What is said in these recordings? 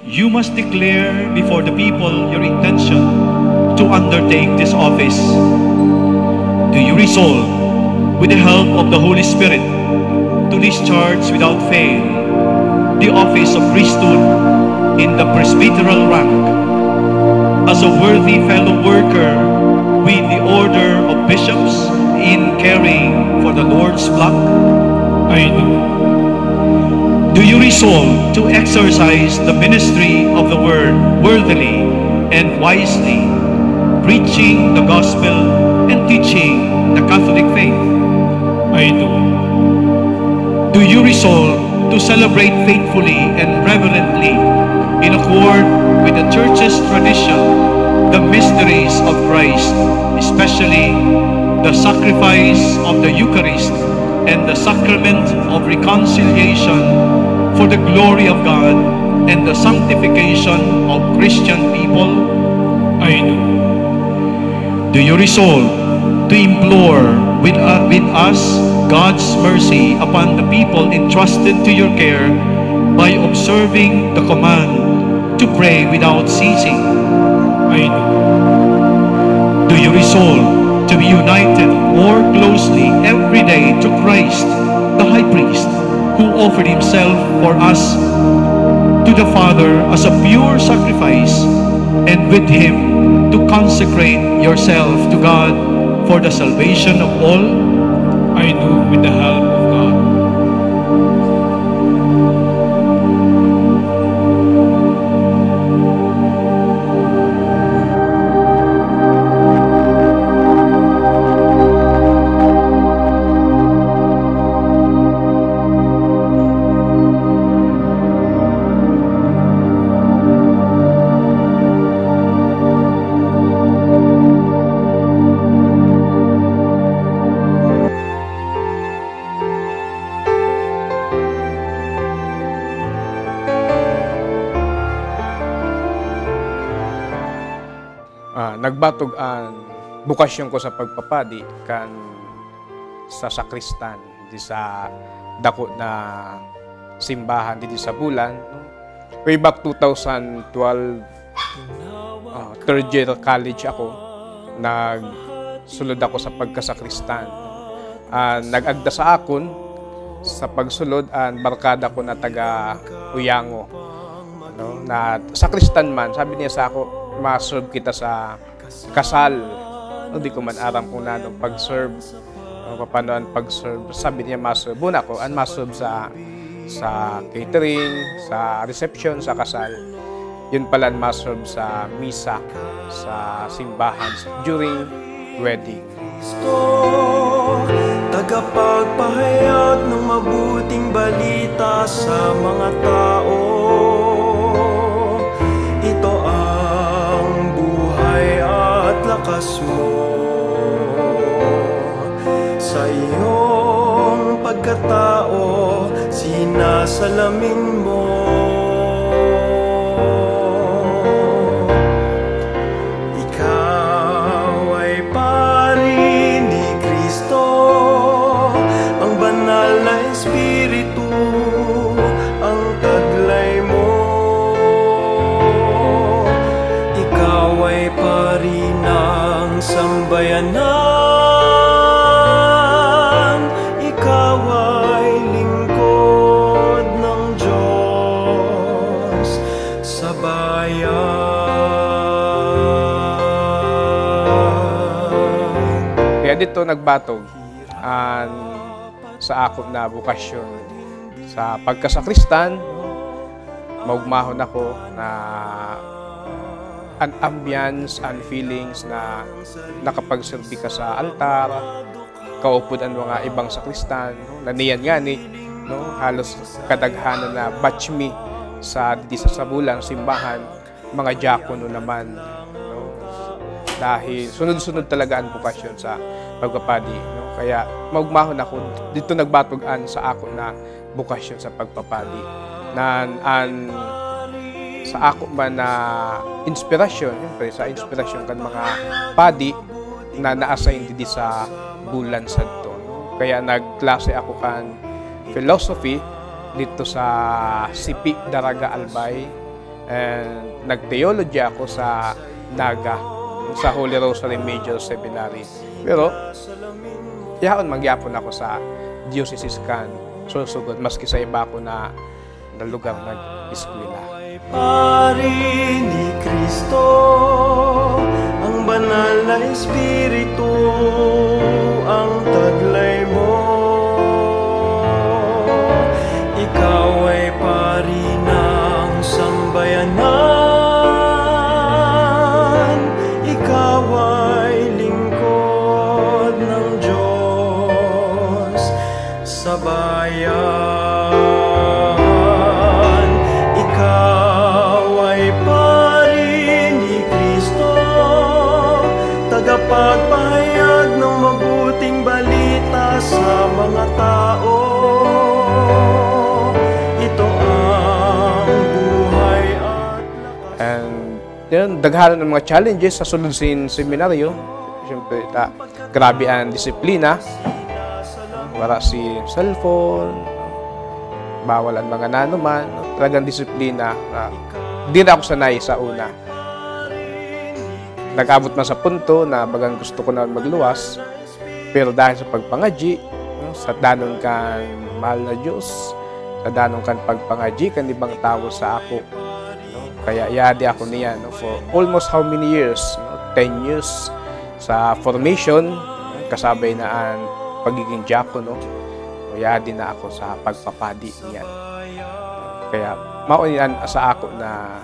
You must declare before the people your intention to undertake this office. Do you resolve, with the help of the Holy Spirit, to discharge without fail the office of priesthood in the presbyteral rank, as a worthy fellow worker with the order of bishops in caring for the Lord's flock? I do. Do you resolve to exercise the ministry of the word worthily and wisely, preaching the gospel and teaching the Catholic faith? I do. Do you resolve to celebrate faithfully and reverently, in accord with the Church's tradition, the mysteries of Christ, especially the sacrifice of the Eucharist and the sacrament of reconciliation, for the glory of God and the sanctification of Christian people? I do. Do you resolve to implore with us God's mercy upon the people entrusted to your care by observing the command to pray without ceasing? I do. Do you resolve to be united more closely every day to Christ, the High Priest, who offered himself for us to the Father as a pure sacrifice, and with him to consecrate yourself to God for the salvation of all? I do, with the help of God. Nagbatog ang bukasyon ko sa pagpapadi kan sa sakristan di sa dako na simbahan di sa bulan, no? Way back 2012, third year college ako, nagsulod ako sa pagkasakristan. Nag-agda sa akon sa pagsulod ang barkada ko na taga Uyango, no? Na sakristan man, sabi niya sa ako, ma-serve kita sa kasal. Hindi ko man aram kung na pag-serve, paano ang pag-serve. Sabi niya, ma-serve muna ko, ang ma-serve sa catering, sa reception, sa kasal. Yun pala ang ma-serve sa misa, sa simbahan, during wedding. Tagapagpahayag ng mabuting balita sa mga tao. Ito ang buhay at lakas mo. Sa iyong pagkatao, sinasalamin mo. Ikaw ay pari ni Kristo, ang banal na Espiritu, ang taglay mo. Ikaw ay pari ng sambayanan, ikaw ay lingkod ng Diyos sa bayan. Kaya dito nagbatog sa ako na bukasyon sa pagkasakristan. Maugmahon ako na an ambience and feelings na nakapagserbi ka sa altar, kaupod ang mga ibang sakristan, no? Naniyan nga ni, no? Halos kadaghanan na batch me sa di sa sabulang simbahan, mga diakono naman, no? Dahil sunod-sunod talaga ang bukasyon sa pagpapadi, no? Kaya maugmahon ako dito nagbatugan sa ako na bukasyon sa pagpapadi na sa ako man na inspirasyon, siyempre sa inspirasyon kan mga padi na na-assign dito sa bulan sadto. Kaya nagklase ako kan philosophy dito sa Sipi Daraga Albay, And nag-theology ako sa Naga, sa Holy Rosary Major Seminary. Pero, yaon magyapon ako sa Diocese kan susugod, maski sa iba ko na lugar nag-eskwela. Pari ni Kristo, ang banal na Espiritu, ang taglay mo. Ikaw ay pari ng sambayanan, ikaw ay lingkod ng Diyos sa bayan. Ikaw ay pari ni Kristo, tagapagpahayag ng mabuting balita sa mga tao. Ito ang buhay at lakas. And yun, daghanan ng mga challenges sa sulod sin seminaryo. Siyempre, grabe ang disiplina. Wala si cellphone, bawal ang mga nanuman. Talagang disiplina. Di na ako sanay sa una. Nag-abot man sa punto na bagang gusto ko na magluwas. Pero dahil sa pagpangaji, sa danon kan mahal na Diyos, sa danon kan pagpangaji, kan ibang tao sa ako. Kaya yadi ako niya for almost how many years? 10 years sa formation, kasabay na ang pagiging diakono. Yadi na ako sa pagpapadi niya. Kaya maunian sa ako na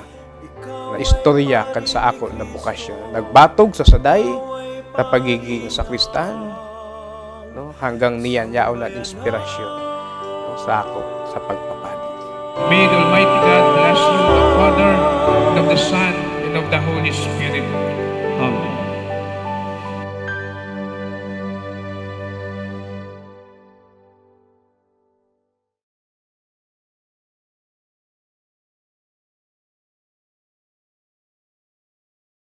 istorya kan sa ako na bukasyon. Nagbatog sa saday na pagiging sakristan, no, hanggang niyan yaon na inspirasyon, no, sa ako sa pagpapadi. May the Almighty God bless you, the Father, and of the Son, and of the Holy Spirit. Amen.